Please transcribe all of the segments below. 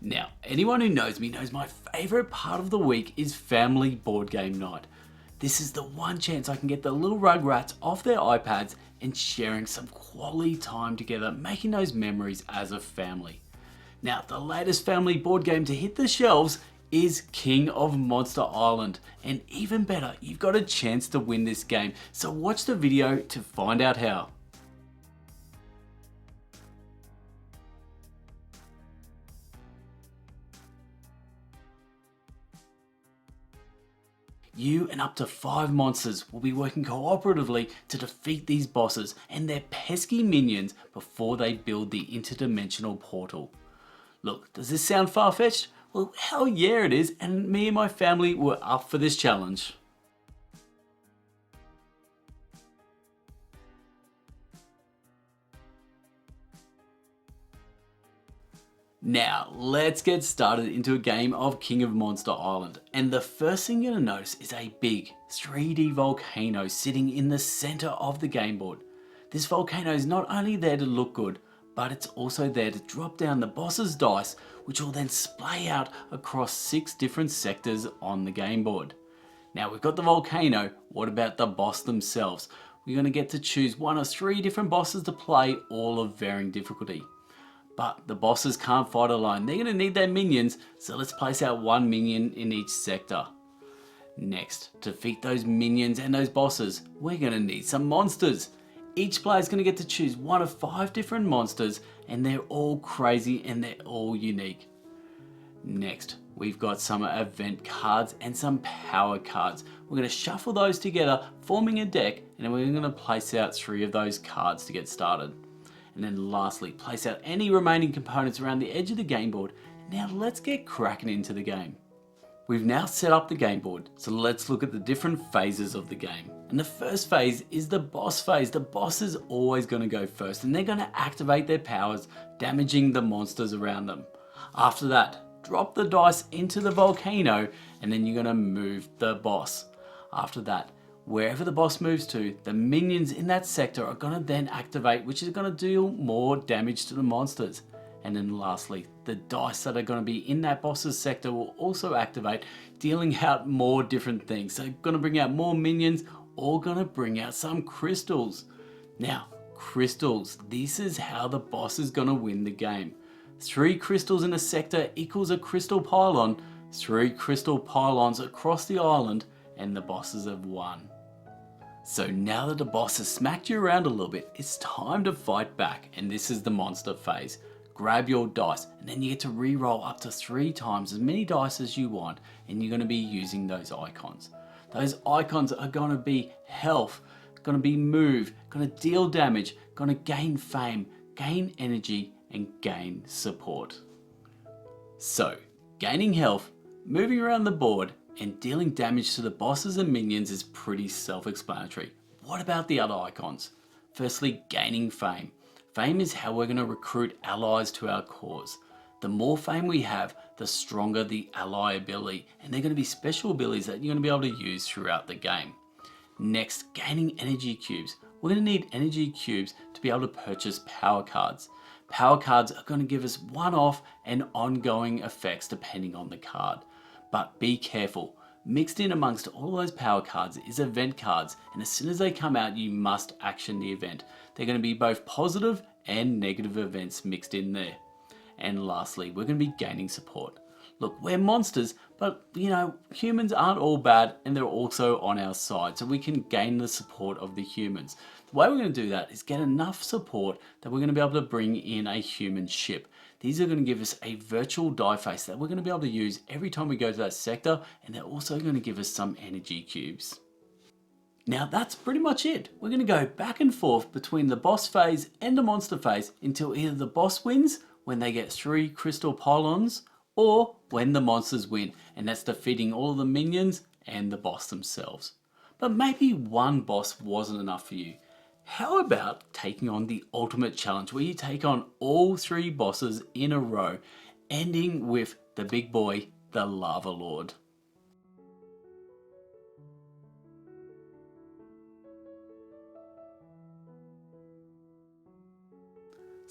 Now, anyone who knows me knows my favourite part of the week is family board game night. This is the one chance I can get the little rugrats off their iPads and sharing some quality time together, making those memories as a family. Now, the latest family board game to hit the shelves is King of Monster Island, and even better, you've got a chance to win this game, so watch the video to find out how. You and up to 5 monsters will be working cooperatively to defeat these bosses and their pesky minions before they build the interdimensional portal. Look, does this sound far-fetched? Well, hell yeah it is, and me and my family were up for this challenge. Now, let's get started into a game of King of Monster Island. And the first thing you're going to notice is a big 3D volcano sitting in the center of the game board. This volcano is not only there to look good, but it's also there to drop down the boss's dice, which will then splay out across 6 different sectors on the game board. Now we've got the volcano, what about the boss themselves? We're going to get to choose one of 3 different bosses to play, all of varying difficulty. But the bosses can't fight alone, they're going to need their minions, so let's place out 1 minion in each sector. Next, to defeat those minions and those bosses, we're going to need some monsters. Each player is going to get to choose one of 5 different monsters, and they're all crazy and they're all unique. Next, we've got some event cards and some power cards. We're going to shuffle those together, forming a deck, and then we're going to place out 3 of those cards to get started. And then lastly, place out any remaining components around the edge of the game board. Now let's get cracking into the game. We've now set up the game board, so let's look at the different phases of the game. And the first phase is the boss phase. The boss is always going to go first, and they're going to activate their powers, damaging the monsters around them. After that, drop the dice into the volcano, and then you're going to move the boss. After that, wherever the boss moves to, the minions in that sector are going to then activate, which is going to deal more damage to the monsters. And then lastly, the dice that are going to be in that boss's sector will also activate, dealing out more different things. So going to bring out more minions, or going to bring out some crystals. Now, crystals, this is how the boss is going to win the game. 3 crystals in a sector equals a crystal pylon, 3 crystal pylons across the island, and the bosses have won. So now that the boss has smacked you around a little bit, it's time to fight back, and this is the monster phase. Grab your dice, and then you get to re-roll up to 3 times as many dice as you want, and you're going to be using those icons. Those icons are going to be health, going to be move, going to deal damage, going to gain fame, gain energy, and gain support. So, gaining health, moving around the board, and dealing damage to the bosses and minions is pretty self-explanatory. What about the other icons? Firstly, gaining fame. Fame is how we're going to recruit allies to our cause. The more fame we have, the stronger the ally ability, and they're going to be special abilities that you're going to be able to use throughout the game. Next, gaining energy cubes. We're going to need energy cubes to be able to purchase power cards. Power cards are going to give us one-off and ongoing effects depending on the card. But be careful, mixed in amongst all those power cards is event cards, and as soon as they come out you must action the event. They're going to be both positive and negative events mixed in there. And lastly, we're going to be gaining support. Look, we're monsters, but humans aren't all bad, and they're also on our side, so we can gain the support of the humans. The way we're going to do that is get enough support that we're going to be able to bring in a human ship. These are going to give us a virtual die face that we're going to be able to use every time we go to that sector, and they're also going to give us some energy cubes. Now that's pretty much it. We're going to go back and forth between the boss phase and the monster phase until either the boss wins when they get 3 crystal pylons, or when the monsters win, and that's defeating all of the minions and the boss themselves. But maybe one boss wasn't enough for you. How about taking on the ultimate challenge where you take on all 3 bosses in a row, ending with the big boy, the Lava Lord?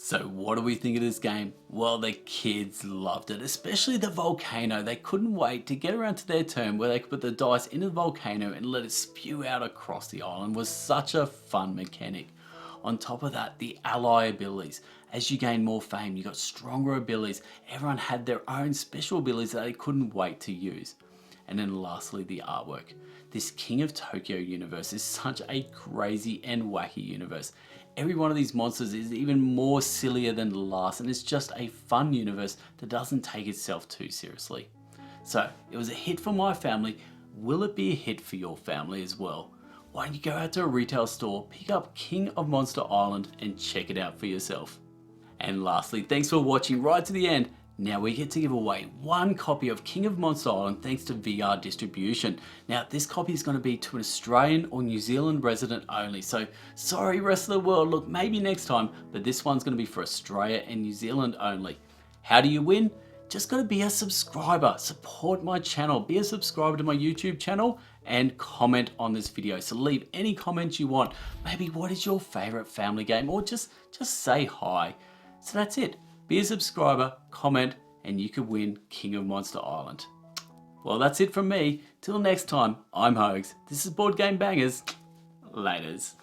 So what do we think of this game? Well, the kids loved it, especially the volcano. They couldn't wait to get around to their turn where they could put the dice into the volcano and let it spew out across the island. It was such a fun mechanic. On top of that, the ally abilities. As you gain more fame, you got stronger abilities. Everyone had their own special abilities that they couldn't wait to use. And then lastly, the artwork. This King of Tokyo universe is such a crazy and wacky universe. Every one of these monsters is even more sillier than the last, and it's just a fun universe that doesn't take itself too seriously. So it was a hit for my family. Will it be a hit for your family as well? Why don't you go out to a retail store, pick up King of Monster Island and check it out for yourself. And lastly, thanks for watching right to the end. Now we get to give away one copy of King of Monster Island thanks to VR distribution. Now this copy is going to be to an Australian or New Zealand resident only. So sorry rest of the world, look maybe next time, but this one's going to be for Australia and New Zealand only. How do you win? Just got to be a subscriber, support my channel, be a subscriber to my YouTube channel and comment on this video. So leave any comments you want. Maybe what is your favorite family game or just say hi. So that's it. Be a subscriber, comment, and you could win King of Monster Island. Well, that's it from me. Till next time, I'm Hoax. This is Board Game Bangers. Laters.